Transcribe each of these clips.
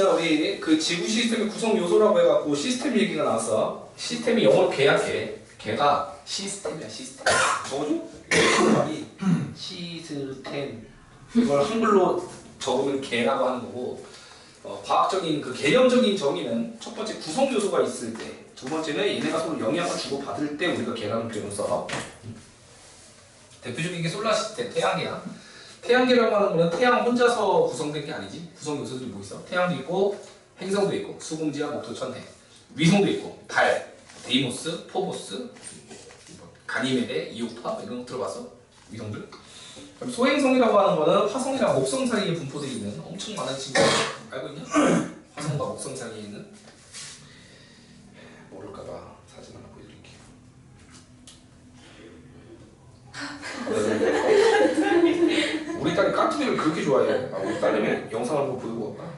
자, 우리 그 지구 시스템의 구성 요소라고 해갖고 시스템 얘기가 나왔어. 시스템이 영어로 개야, 개. 개가 시스템이야, 시스템. 적어줘? 말이 시스템. 이걸 한글로 적으면 개라고 하는 거고, 과학적인 그 개념적인 정의는 첫 번째 구성 요소가 있을 때, 두 번째는 얘네가 서로 영향을 주고 받을 때 우리가 개라는 표현을 써. 대표적인 게 솔라 시스템, 태양계야. 태양계라고 하는 거는 태양 혼자서 구성된 게 아니지. 구성 요소들이 뭐 있어? 태양도 있고, 행성도 있고, 수금지와 목토, 천해, 위성도 있고, 달, 데이모스, 포보스, 가니메데, 이오파 이런 거 들어봤어? 위성들? 그럼 소행성이라고 하는 거는 화성이랑 목성 사이에 분포되어 있는 엄청 많은 친구 알고 있냐? 화성과 목성 사이에 있는 모를까봐 사진 하나 보여드릴게요. 우리 딸이 깍두기를 그렇게 좋아해. 우리 딸내미 영상 한번 보여주고 갈까?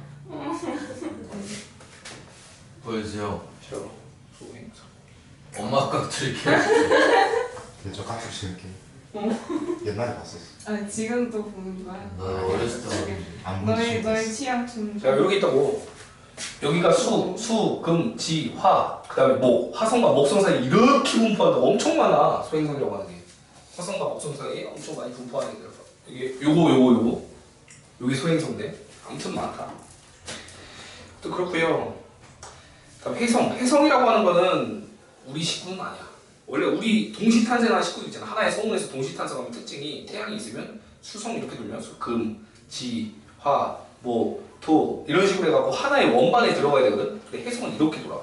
보여주세요. 싫어. 소행성. 엄마 깍두기. 네, 저 깍두기 싫게. 옛날에 봤었어. 아 지금도 보는 거야? 너 어렸을 때 안 너의 보이지? 취향 좀. 자, 여기 있다고. 여기가 수, 금, 지, 화, 그 다음에 목, 화성과 목성 사이 이렇게 분포한다. 엄청 많아. 소행성이라고 하는 게. 화성과 목성 사이에 엄청 많이 분포하는 게 들어가. 이게 요거. 여기 소행성인데. 아무튼 많다. 또 그렇고요. 그다음 해성이라고 하는 거는 우리 식구는 아니야. 원래 우리 동시 탄생하는 식구들 있잖아. 하나의 성운에서 동시 탄생하면 특징이 태양이 있으면 수성 이렇게 돌면 금, 지, 화, 목, 토 이런 식으로 해갖고 하나의 원반에 들어가야 되거든. 근데 해성은 이렇게 돌아.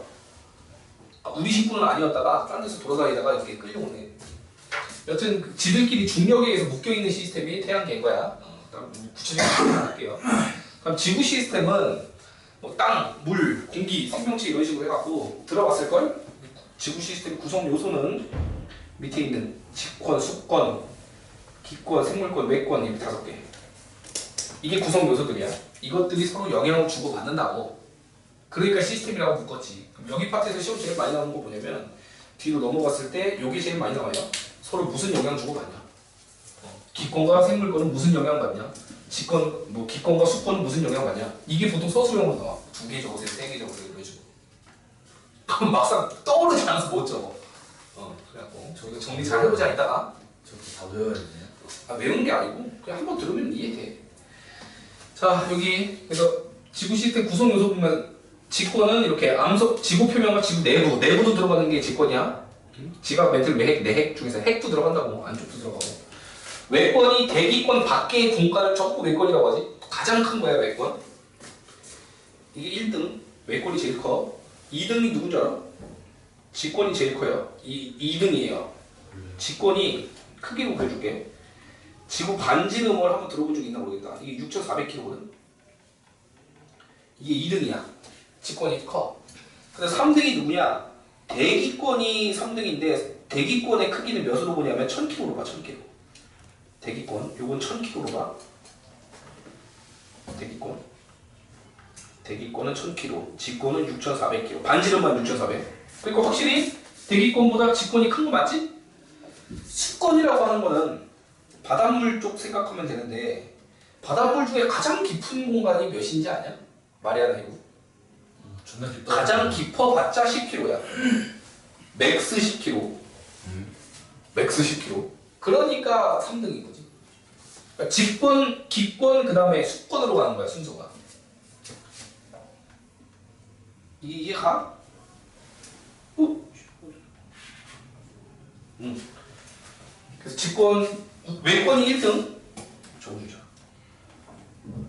우리 식구는 아니었다가 딴 데서 돌아다니다가 이렇게 끌려오네. 여튼 지들끼리 중력에 의해서 묶여있는 시스템이 태양계인 거야. 구체적으로 할게요. 그럼 지구 시스템은 뭐 땅, 물, 공기, 생명체 이런 식으로 해갖고 들어갔을걸? 지구 시스템 구성 요소는 밑에 있는 직권, 수권, 기권, 생물권, 외권 이렇게 5개. 이게 구성 요소들이야. 이것들이 서로 영향을 주고 받는다고. 그러니까 시스템이라고 묶었지. 그럼 여기 파트에서 시험 제일 많이 나오는 거 뭐냐면 뒤로 넘어갔을 때 이게 제일 많이 나와요. 서로 무슨 영향 주고 받냐. 기권과 생물권은 무슨 영향 받냐. 직권, 뭐 기권과 수권은 무슨 영향 받냐. 이게 보통 서술형으로 나와. 2개 적으세요, 3개 적으세요 이런 식으로. 그럼 막상 떠오르지 않아서 못 적어. 그래갖고 저기 정리 잘 해보자 이따가. 저렇게 다 외워야겠네요. 외우는 게 아니고 그냥 한번 들으면 이해돼. 자, 여기 그래서 지구 시스템 구성 요소 보면 직권은 이렇게 지구 표면과 지구 내부도 들어가는 게 직권이야. 지각, 멘틀, 내핵 중에서 핵도 들어간다고. 안쪽도 들어가고. 외권이 대기권 밖의 공간을 전부 외권이라고 하지. 가장 큰 거야 외권. 이게 1등. 외권이 제일 커. 2등이 누군지 알아? 직권이 제일 커요. 2등이에요. 직권이 크기로 보여줄게. 지구 반지름을 한번 들어본 적 있나 모르겠다. 이게 6,400km거든. 이게 2등이야. 직권이 커. 근데 3등이 누구냐? 대기권이 3등인데 대기권의 크기는 몇으로 보냐면 1000km로 봐. 1000km. 대기권. 요건 1000km로 봐. 대기권은 1000km, 직권은 6400km. 반지름만 6400. 그러니까 확실히 대기권보다 직권이 큰 거 맞지? 수권이라고 하는 거는 바닷물 쪽 생각하면 되는데 바닷물 중에 가장 깊은 공간이 몇인지 아냐? 마리아나 해구. 존나 깊다. 가장 깊어봤자 10km야. 맥스 10km. 맥스 10km. 그러니까 3등인 거지. 그러니까 직권, 기권, 그 다음에 수권으로 가는 거야 순서가. 이해가? 그래서 직권, 외권이 1등. 적어주자.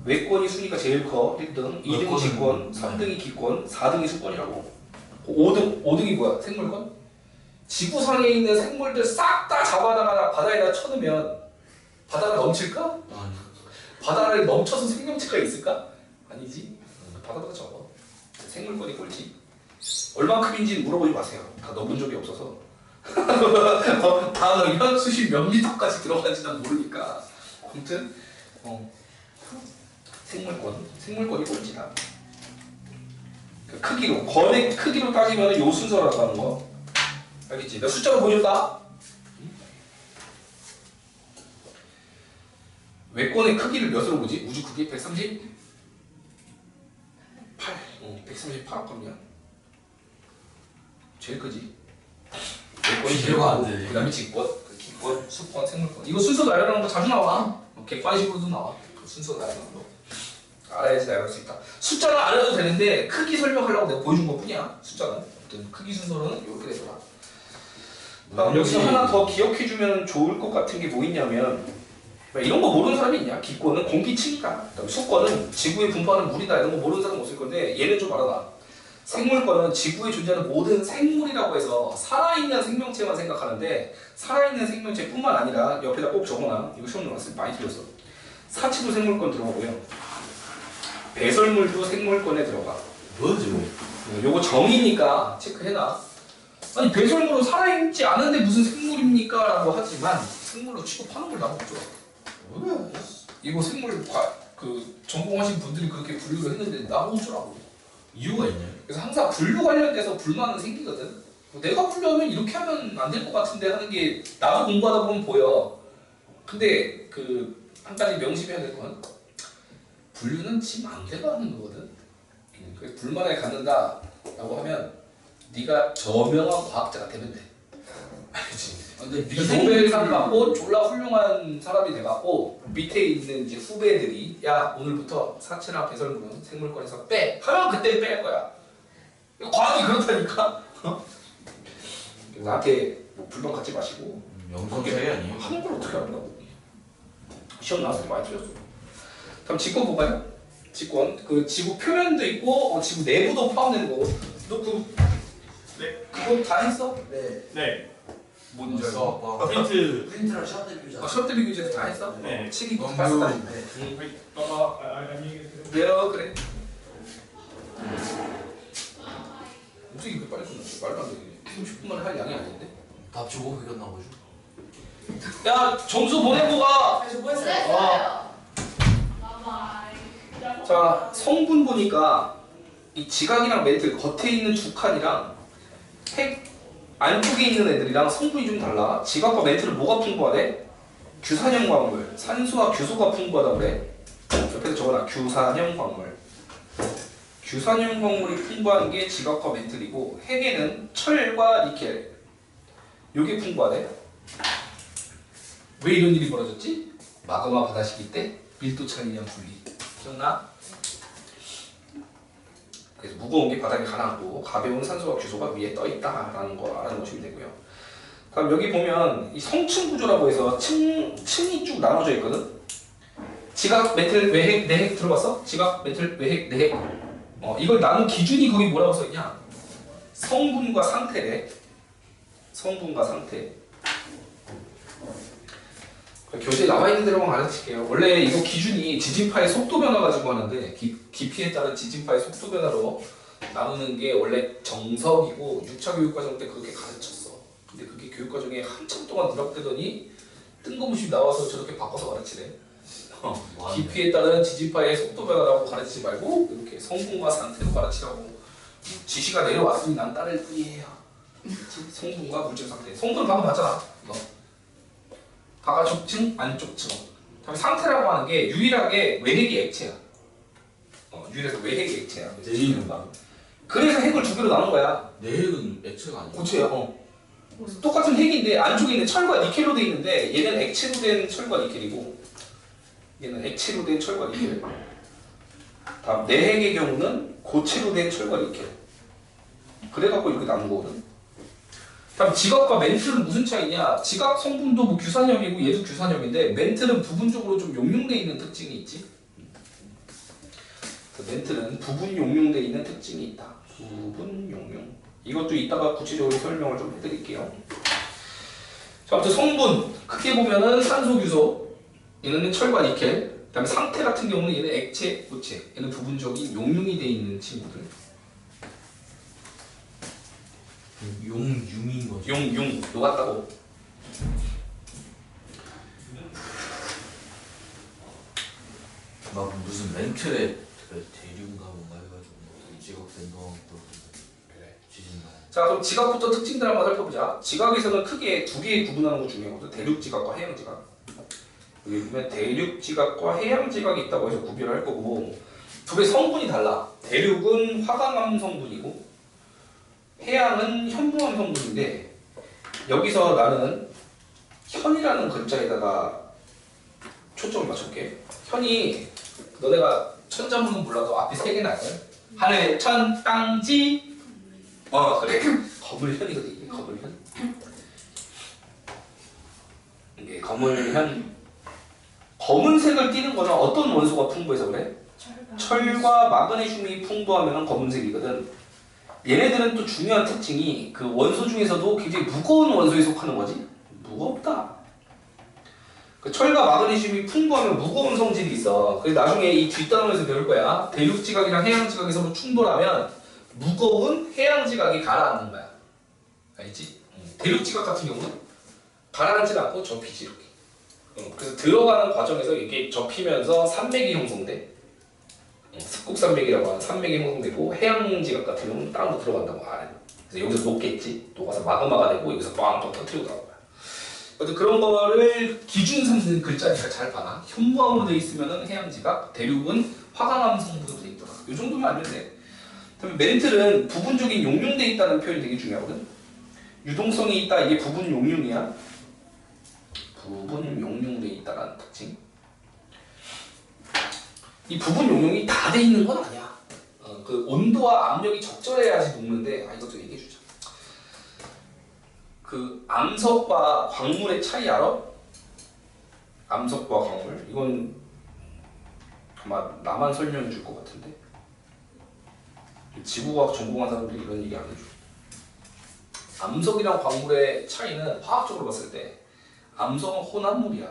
외권이 순위가 제일 커. 1등. 2등이 직권, 3등이 기권, 4등이 수권이라고. 5등이 뭐야? 생물권? 지구상에 있는 생물들 싹 다 잡아다가 바다에다 쳐넣으면 바다가 넘칠까? 아니. 바다를 넘쳐서 생명체가 있을까? 아니지. 바다보다 적어. 생물권이 꼴찌. 얼마큼인지 물어보지 마세요. 다 넣어본 적이 없어서. 다 넣으면 수심 몇 미터까지 들어가는지 난 모르니까. 아무튼 생물권이 꼴찌다. 그 크기로, 권의 크기로 따지면 요 순서라고 하는 거. 알겠지? 내가 숫자로 보여줬다. 외권의 크기를 몇으로 보지? 우주 크기 138. 138g이야. 제일 크지. 비교가 안 돼. 그 다음에 직권, 그 기권, 수권, 생물권. 이거 순서 나열하는 거 자주 나와. 객관식으로도 나와. 그 순서 나열하는 거. 알아야지 나열할 수 있다. 숫자는 안 해도 되는데 크기 설명하려고 내가 보여준 것 뿐이야. 숫자는. 아무튼 크기 순서는 이렇게 되더라. 여기서 하나 더 기억해주면 좋을 것 같은 게 뭐 있냐면 이런 거 모르는 사람이 있냐? 기권은 공기층이다. 수권은 지구에 분포하는 물이다. 이런 거 모르는 사람 없을 건데 얘는 좀 알아놔. 생물권은 지구에 존재하는 모든 생물이라고 해서 살아있는 생명체만 생각하는데 살아있는 생명체뿐만 아니라 옆에다 꼭 적어놔. 이거 시험 나왔을 때 많이 틀렸어. 사체도 생물권 들어가고요. 배설물도 생물권에 들어가. 뭐지? 요거 정의니까 체크해놔. 아니 배설물은 살아있지 않은데 무슨 생물입니까? 라고 하지만 생물로 취급하는 걸 나도 없더라고. 뭐야? 이거 생물 그 전공하신 분들이 그렇게 분류를 했는데 나도 없더라고. 이유가 있나요? 그래서 항상 분류 관련돼서 불만은 생기거든. 내가 분류하면 이렇게 하면 안 될 것 같은데 하는 게 나도 공부하다 보면 보여. 근데 그 한 가지 명심해야 될 건 분류는 지 맘대로 하는 거거든. 그래서 불만을 갖는다라고 하면 네가 저명한 과학자가 되면 돼. 알지? 근데 네가 노벨상 받고 졸라 훌륭한 사람이 돼갖고 밑에 있는 이제 후배들이 야 오늘부터 사체나 배설물은 생물권에서 빼 하면 그때 뺄 거야. 과학이 그렇다니까. 나한테 뭐 불만 갖지 마시고 영상 차이 아니에요? 하는 걸 어떻게 한다고. 시험 나왔을 때 많이 틀렸어. 다음 직권 볼까요? 직권 그 지구 표면도 있고 지구 내부도 포함되는 거고. 너 그거 다 했어? 네. 뭔지 알아? 써. 프린트. 프린트랑 샵 대비자. 시험 때 비교제도 다 했어? 네. 책이 너무 봤다. 안녕히 계세요. 그래요, 그래. 어떻게 이렇게 빨리 끝났어? 말도 안 되게 30분 만에 할 양이 아닌데? 답 주고 그겼나 보죠? 야, 점수 보내고 가! 자, 성분 보니까 이 지각이랑 멘틀 겉에 있는 두 칸이랑 핵 안쪽에 있는 애들이랑 성분이 좀 달라. 지각과 멘틀은 뭐가 풍부하대? 규산형 광물, 산소와 규소가 풍부하다고 그래. 옆에서 적어놔. 규산형 광물. 규산형 광물이 풍부한 게 지각과 멘틀이고 핵에는 철과 니켈 요게 풍부하대. 왜 이런 일이 벌어졌지? 마그마 바다시기 때 밀도 차이에 의한 분리. 기억나? 그래서 무거운 게 바닥에 가라앉고 가벼운 산소와 규소가 위에 떠 있다라는 거 알아놓으시면 되고요. 그럼 여기 보면 이 성층 구조라고 해서 층이 쭉 나눠져 있거든. 지각, 메틀, 외핵, 내핵 들어봤어? 지각, 메틀, 외핵, 내핵. 이걸 나눈 기준이 거기 뭐라고 써있냐? 성분과 상태래. 성분과 상태. 교재에 나와 있는 대로만 가르칠게요. 원래 이거 기준이 지진파의 속도 변화 가지고 하는데 깊이에 따른 지진파의 속도 변화로 나누는 게 원래 정석이고 6차 교육과정 때 그렇게 가르쳤어. 근데 그게 교육과정에 한참 동안 누락되더니 뜬금없이 나와서 저렇게 바꿔서 가르치래. 깊이에 따른 지진파의 속도 변화라고 가르치지 말고 이렇게 성분과 상태로 가르치라고. 지시가 내려왔으니 난 따를 뿐이에요. 성분과 물질 상태. 성분은 방금 봤잖아. 이거. 바깥쪽층, 안쪽층. 다음에 상태라고 하는 게 유일하게 외핵이 액체야. 유일하게 외핵이 액체야. 그래서 핵을 두 개로 나눈 거야. 내핵은 액체가 아니야. 고체야. 똑같은 핵인데 안쪽에 있는 철과 니켈로 돼 있는데 얘는 액체로 된 철과 니켈이고 얘는 액체로 된 철과 니켈. 다음 내핵의 경우는 고체로 된 철과 니켈. 그래갖고 이렇게 나눈 거거든. 다음 지각과 멘틀은 무슨 차이냐? 지각 성분도 뭐 규산형이고 얘도 규산형인데 멘틀은 부분적으로 좀 용융돼 있는 특징이 있지. 멘틀은 부분 용융돼 있는 특징이 있다. 부분 용융. 이것도 이따가 구체적으로 설명을 좀 해드릴게요. 자, 아무튼 성분 크게 보면은 산소, 규소, 얘는 철과 니켈. 그다음에 상태 같은 경우는 얘는 액체, 고체. 얘는 부분적인 용융이 돼 있는 친구들. 용융인 거죠. 용융 녹았다고. 막 무슨 멘틀에 대륙인가 뭔가 해가지고 지각된 거 그래. 지진가. 자, 그럼 지각부터 특징들 한번 살펴보자. 지각에서는 크게 두 개 구분하는 거 중요하거든. 대륙 지각과 해양 지각. 여기 보면 대륙 지각과 해양 지각이 있다고 해서 구별할 거고 두 개 성분이 달라. 대륙은 화강암 성분이고 해양은 현무암 성분인데 여기서 나는 현이라는 글자에다가 초점을 맞출게. 현이 너네가 천자문은 몰라도 앞에 세 개나 있거든. 하늘, 천, 땅, 지. 그래. 거물현이거든 이게 거물현. 이게 거물현. 검은색을 띠는 거는 어떤 원소가 풍부해서 그래? 철과 마그네슘이 풍부하면 검은색이거든. 얘네들은 또 중요한 특징이 그 원소 중에서도 굉장히 무거운 원소에 속하는 거지. 무겁다. 그 철과 마그네슘이 풍부하면 무거운 성질이 있어. 그래서 나중에 이 뒷단원에서 배울 거야. 대륙지각이랑 해양지각이 서로 충돌하면 무거운 해양지각이 가라앉는 거야. 알지? 대륙지각 같은 경우는 가라앉지 않고 접히지 이렇게. 그래서 들어가는 과정에서 이게 접히면서 산맥이 형성돼. 습곡산맥이라고 하는 산맥이 형성되고 해양지각 같은 경우는 땅으로 들어간다고 알아. 그래서 여기서 녹겠지. 녹아서 마그마가 되고 여기서 빵빵 터트리고 나온 거야. 어떤 그런 거를 기준 삼는 글자니까 잘 봐라. 현무암으로 돼 있으면은 해양지각, 대륙은 화강암 성분으로 돼 있더라. 이 정도면 알면 돼. 그다음에 멘틀은 부분적인 용융돼 있다는 표현이 되게 중요하거든. 유동성이 있다. 이게 부분 용융이야. 부분 용융돼 있다라는 특징. 이 부분 용융이 다 돼 있는 건 아니야. 그 온도와 압력이 적절해야지 녹는데 이것도 얘기해 주자. 그 암석과 광물의 차이 알아? 암석과 광물. 이건 아마 나만 설명해 줄 것 같은데. 지구과학 전공한 사람들이 이런 얘기 안 해줘. 암석이랑 광물의 차이는 화학적으로 봤을 때 암석은 혼합물이야.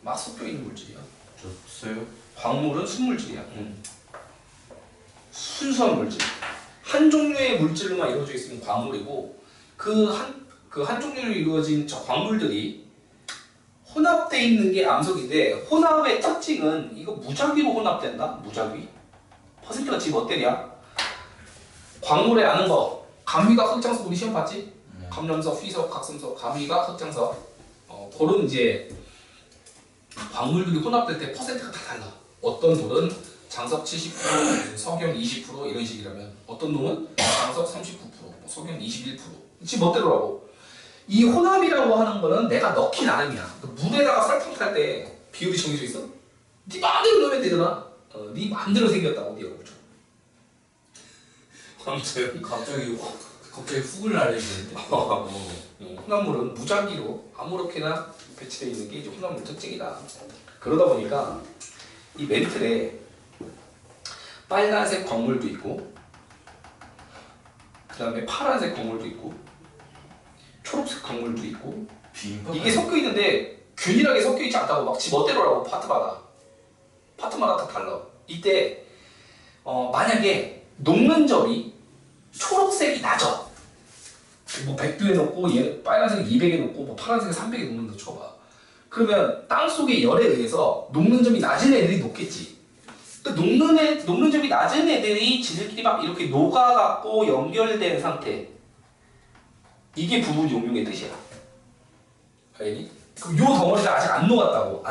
막 섞여 있는 물질이야. 줬어요? 광물은 순물질이야. 순수한 물질. 한 종류의 물질로만 이루어져 있으면 광물이고 그 한 종류로 이루어진 저 광물들이 혼합되어 있는 게 암석인데 혼합의 특징은 이거 무작위로 혼합된다. 무작위. 퍼센트가 지금 어때냐? 광물에 아는 거. 감위가 흑장석 우리 시험 봤지? 감염석, 휘석, 각성석, 감위가 흑장석. 그런 이제 광물들이 혼합될 때 퍼센트가 다 달라. 어떤 돌은 장석 70%, 석영 20% 이런 식이라면 어떤 놈은 장석 39%, 석영 21%. 지금 멋대로라고. 이 혼합이라고 하는 거는 내가 넣기 나름이야. 물에다가 설탕 탈 때 비율이 정해져 있어? 네 마음대로 넣으면 되잖아. 네 마음대로 생겼다고 네 얼굴. 아무튼 갑자기 훅을 날리는데. 혼합물은 무작위로 아무렇게나 배치되어 있는 게 이제 혼합물 특징이다. 그러다 보니까 이 멘틀에 빨간색 광물도 있고 그 다음에 파란색 광물도 있고 초록색 광물도 있고 비빔밥 이게 섞여 있는데 균일하게 섞여 있지 않다고 막 지 멋대로라고 파트마다 다 달라. 이때 만약에 녹는 점이 초록색이 낮아. 뭐 100도에 녹고 얘 빨간색이 200에 녹고 뭐 파란색이 300에 녹는다 쳐봐. 그러면 땅 속의 열에 의해서 녹는 점이 낮은 애들이 녹겠지. 녹는 점이 낮은 애들이 지들끼리 막 이렇게 녹아갖고 연결된 상태. 이게 부분 용융의 뜻이야. 알겠니? 그럼 요 덩어리가 아직 안 녹았다고.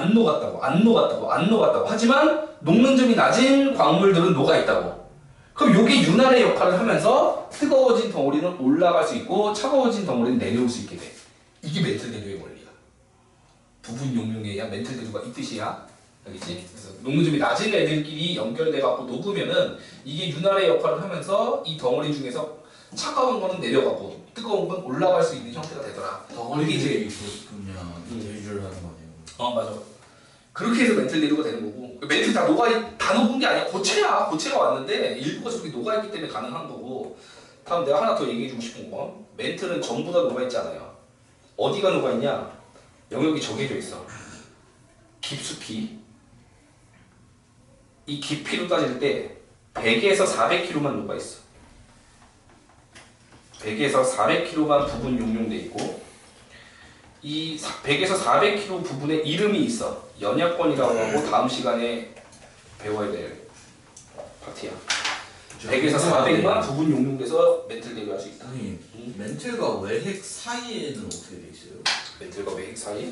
하지만 녹는 점이 낮은 광물들은 녹아있다고. 그럼 요게 윤활의 역할을 하면서 뜨거워진 덩어리는 올라갈 수 있고 차가워진 덩어리는 내려올 수 있게 돼. 이게 멘틀 대류의 원리야. 부분 용융에 의한 멘틀 대류가 이 뜻이야. 알겠지? 그래서 녹는 점이 낮은 애들끼리 연결돼갖고 녹으면은 이게 윤활의 역할을 하면서 이 덩어리 중에서 차가운 거는 내려가고 뜨거운 건 올라갈 수 있는 형태가 되더라. 덩어리 이게 이제 그냥 대주를 하는 거 아니에요? 맞아. 그렇게 해서 멘틀 내류가 되는 거고 멘틀 다 녹은 게 아니야. 고체가 왔는데 일부가 저렇게 녹아있기 때문에 가능한 거고. 다음 내가 하나 더 얘기해주고 싶은 건 멘틀은 전부 다 녹아있지 않아요. 어디가 녹아있냐? 영역이 정해져 있어. 깊숙이. 이 깊이로 따질 때 100에서 400km만 녹아있어. 100에서 400km만 부분 용융돼 있고 이 100에서 400km 부분에 이름이 있어. 연약권이라고 하고 다음 시간에 배워야 될 파트야. 100에서 400만 부분 용융돼서 멘틀 대비할 수 있다. 아니 멘틀과 외핵 사이에는 어떻게 돼 있어요? 멘틀과 외핵 사이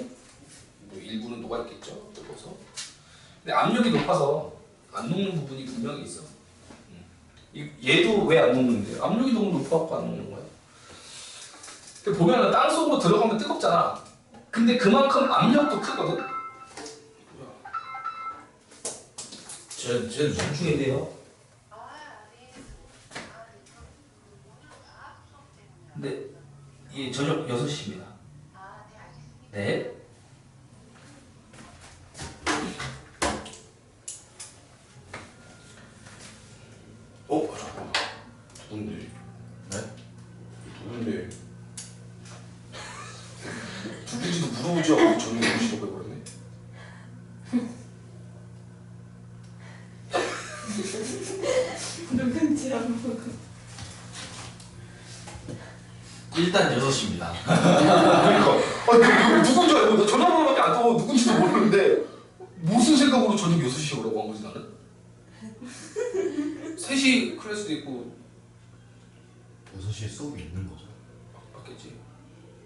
뭐 일부는 녹아있겠죠. 뜨거워서. 근데 압력이 높아서 안 녹는 부분이 분명히 있어. 얘도 왜 안 녹는데? 압력이 너무 높아갖고 안 녹는 거야. 근데 보면은 땅 속으로 들어가면 뜨겁잖아. 근데 그만큼 압력도 크거든. 쟤는 중인데요. 근데 이 저녁 6시입니다. 네. 잠깐만. 누군데? 네? 누군데? 누군지도 물어보지 않고 저녁 6시라고 해버렸네. 누군지라고. 일단 6시입니다. 그러니까 아니 누군 줄 알고 나 전화번호밖에 안 떠. 누군지도 모르는데 무슨 생각으로 저녁 6시에 오라고 한 거지 나는? 3시 클래스도 있고 6시에 수업이 있는 거죠? 맞겠지.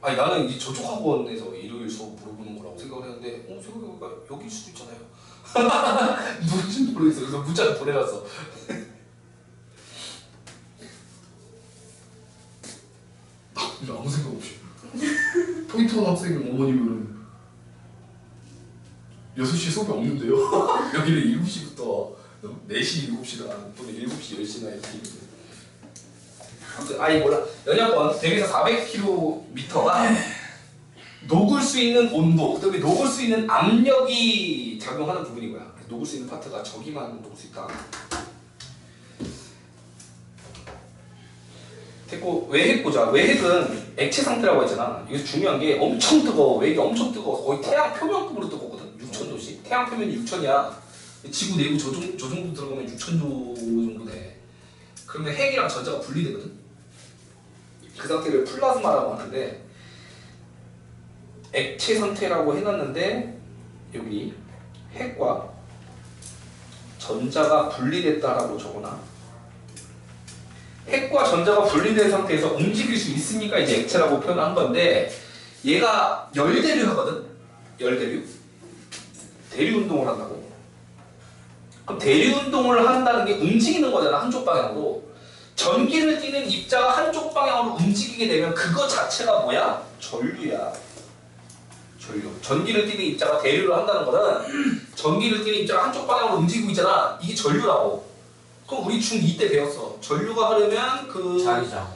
아니 나는 이 저쪽 학원에서 일요일 수업 물어보는 거라고 생각을 했는데 생각해보니까 여기일 수도 있잖아요. 누군지는 모르겠어. 그래서 문자를 보내놨어. 아무 생각 없이 포인트원 학생 어머님은 6시에 수업이 없는데요? 여기는 7시부터 4시 7시나 또는 7시 10시나 이렇게 아무튼 아니 몰라. 연약권 대기에서 400km가 녹을 수 있는 온도 그다음에 녹을 수 있는 압력이 작용하는 부분인 거야. 녹을 수 있는 파트가 저기만 녹을 수 있다. 됐고 외핵 보자. 외핵은 액체 상태라고 했잖아. 여기서 중요한 게 엄청 뜨거워. 외핵이 엄청 뜨거워. 거의 태양 표면급으로 뜨겁거든. 6,000도씩. 태양 표면이 6,000이야. 지구 내부 저 정도 들어가면 6,000도 정도 돼. 그러면 핵이랑 전자가 분리되거든. 그 상태를 플라즈마라고 하는데 액체 상태라고 해놨는데 여기 핵과 전자가 분리됐다라고 적어놔. 핵과 전자가 분리된 상태에서 움직일 수 있으니까 이제 액체라고 표현한 건데 얘가 열대류 하거든. 열대류. 대류 운동을 한다고. 그럼 대류 운동을 한다는 게 움직이는 거잖아. 한쪽 방향으로. 전기를 띠는 입자가 한쪽 방향으로 움직이게 되면 그거 자체가 뭐야? 전류야. 전류. 전기를 띠는 입자가 대류를 한다는 거는 전기를 띠는 입자가 한쪽 방향으로 움직이고 있잖아. 이게 전류라고. 그럼 우리 중2 때 배웠어. 전류가 흐르면 그 자기장.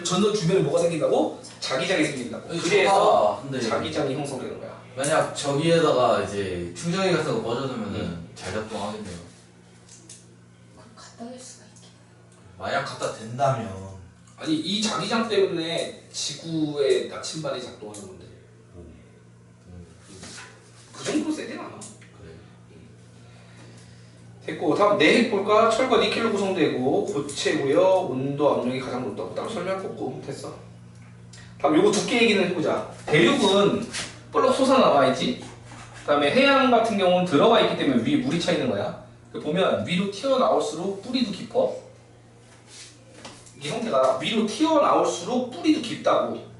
전선 주변에 뭐가 생긴다고? 자기장이 생긴다고. 그래서 근데 자기장이 형성되는 거야. 만약 저기에다가 이제 충전기 같은 거 꽂아두면은 잘 작동하겠네요. 갖다 댈 수가 있게. 만약 갖다 댄다면 아니 이 자기장 때문에 지구의 나침반이 작동하는 건데. 그 정도로 세진 않아. 그래. 됐고 다음 내핵 볼까? 철과 니켈로 구성되고 고체고요. 온도 압력이 가장 높다고 따로 설명할 거 없고 됐어. 다음 요거 두께 얘기는 해보자. 대륙은 볼록 솟아나와 있지. 그 다음에 해양 같은 경우는 들어가 있기 때문에 위에 물이 차 있는 거야. 보면 위로 튀어나올수록 뿌리도 깊어. 이 형태가 위로 튀어나올수록 뿌리도 깊다고.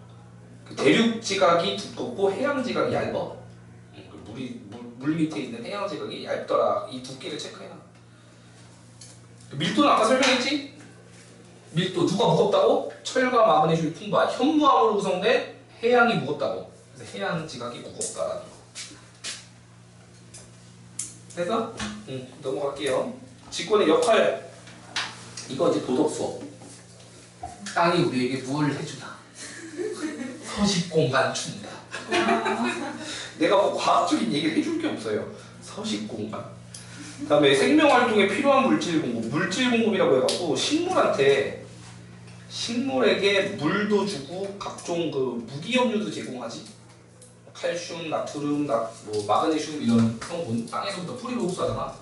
대륙 지각이 두껍고 해양 지각이 얇아. 물 밑에 있는 해양 지각이 얇더라. 이 두께를 체크해놔. 밀도는 아까 설명했지? 밀도 누가 무겁다고? 철과 마그네슘이 풍부한 현무암으로 구성된 해양이 무겁다고. 그래서 해양 지각이 무겁다라는 거. 됐어? 넘어갈게요. 직권의 역할. 이거 이제 도덕 수업. 땅이 우리에게 뭘 해주나? 서식 공간 준다. 내가 뭐 과학적인 얘기를 해줄 게 없어요. 서식 공간. 그다음에 생명 활동에 필요한 물질 공급. 물질 공급이라고 해갖고 식물에게 물도 주고 각종 그 무기염료도 제공하지. 칼슘, 나트륨, 뭐 마그네슘 이런 성분 땅에서부터 뿌리로 흡수하잖아.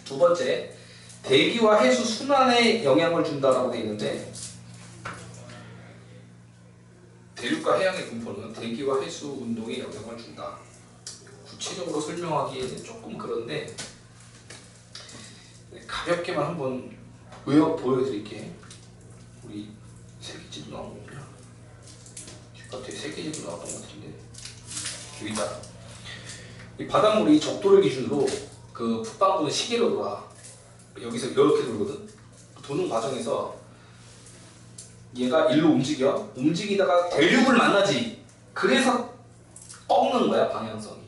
두 번째, 대기와 해수 순환에 영향을 준다라고 돼 있는데 대륙과 해양의 분포는 대기와 해수 운동에 영향을 준다. 구체적으로 설명하기에는 조금 그런데 가볍게만 한번 보여드릴게. 우리 세계지도 나온 거냐? 뒷밭에 세계지도 나왔던 것 같은데 여기 있다. 이 바닷물이 적도를 기준으로 그 북반구는 시계로 돌아. 여기서 이렇게 돌거든. 도는 과정에서 얘가 일로 움직여. 움직이다가 대륙을 만나지. 그래서 꺾는 거야, 방향성이.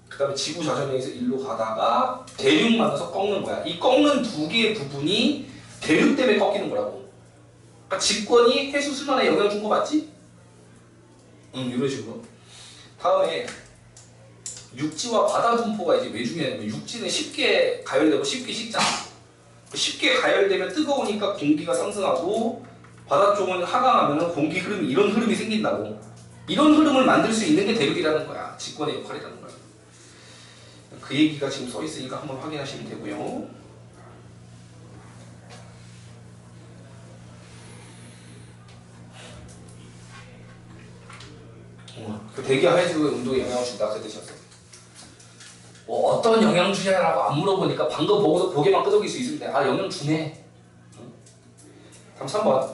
그 다음에 지구 자전에서 일로 가다가 대륙 만나서 꺾는 거야. 이 꺾는 두 개의 부분이 대륙 때문에 꺾이는 거라고. 그러니까 직권이 해수 순환에 영향 준 거 맞지? 응, 이런 식으로. 다음에 육지와 바다 분포가 이제 왜 중요하냐면 육지는 쉽게 가열되고 쉽게 식잖아. 쉽게 가열되면 뜨거우니까 공기가 상승하고 바다 쪽은 하강하면 공기 흐름이 이런 흐름이 생긴다고. 이런 흐름을 만들 수 있는 게 대륙이라는 거야. 직권의 역할이라는 거야. 그 얘기가 지금 써 있으니까 한번 확인하시면 되고요. 그 대기 하해수 운동에 영향을 준다 그 뜻이었어. 뭐 어떤 영향 주냐라고 안 물어보니까 방금 보고서 고개만 끄덕일 수 있는데 아 영향 주네. 다음 3번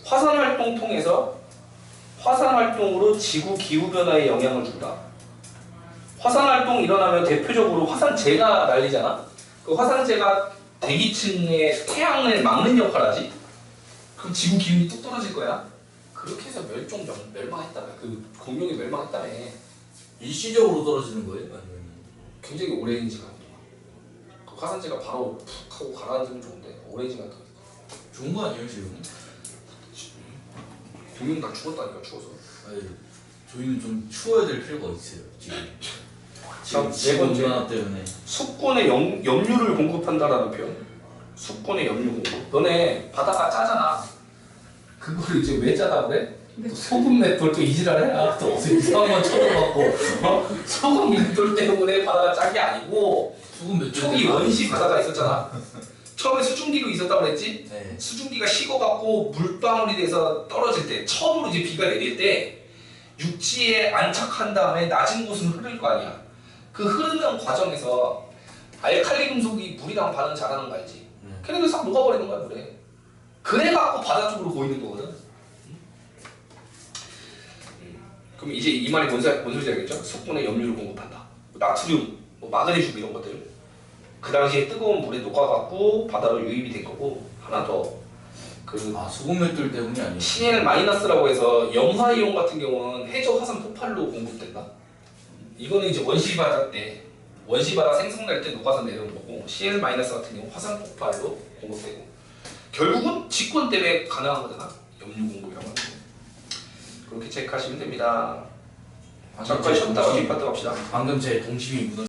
화산 활동 통해서 화산 활동으로 지구 기후 변화에 영향을 준다. 화산 활동 일어나면 대표적으로 화산재가 날리잖아. 그 화산재가 대기층의 태양을 막는 역할을 하지. 그럼 지구 기온이 뚝 떨어질 거야. 그렇게 해서 멸망했다며. 그 공룡이 멸망했다며. 일시적으로 떨어지는 거예요? 아니면 굉장히 오랜 시간 동안. 그 화산재가 바로 푹 하고 가라앉으면 좋은데 오랜 시간 동안. 좋은 거 아니에요 지금? 공룡 다 죽었다니까 추워서. 아니 저희는 좀 추워야 될 필요가 있어요 지금. 네 지금 번째. 온난화 때문에. 수권에 염류를 공급한다라는 표현. 수권에 염류 공급. 너네 바다가 짜잖아. 그거를 이제 왜 짜다 그래? 또 소금 맷돌 또 이지랄해. 또 어디서 이상한 건 쳐다봤고 소금 맷돌 때문에 바다가 짠 게 아니고 수분 몇 초기 원시 바다가 있었잖아. 처음에 수증기로 있었다고 그랬지? 네. 수증기가 식어갖고 물방울이 돼서 떨어질 때 처음으로 이제 비가 내릴 때 육지에 안착한 다음에 낮은 곳은 흐를 거 아니야. 그 흐르는 과정에서 알칼리 금속이 물이랑 반응 잘하는 거 알지? 걔네들 싹 녹아버리는 거야 물에. 그래갖고 바다 쪽으로 보이는 거거든. 그럼 이제 이 말이 뭔 소리인지 알겠죠? 수분에 염류를 공급한다. 나트륨, 뭐 마그네슘 이런 것들. 그 당시에 뜨거운 물에 녹아갖고 바다로 유입이 된 거고 하나 더. 그 아 수분 맷돌 때문이 아니에요? CN-라고 해서 염화이온 같은 경우는 해저 화산 폭발로 공급된다. 이거는 이제 원시바다 때 원시바다 생성날 때 녹아서 내려온 거고 CN- 같은 경우 화산 폭발로 공급되고 결국은 직권 때문에 가능한 거잖아. 염류 공급이라고 하는 거. 그렇게 체크하시면 됩니다. 잠깐 쉬었다가 뒷파트 갑시다. 방금 제 동심이 무너.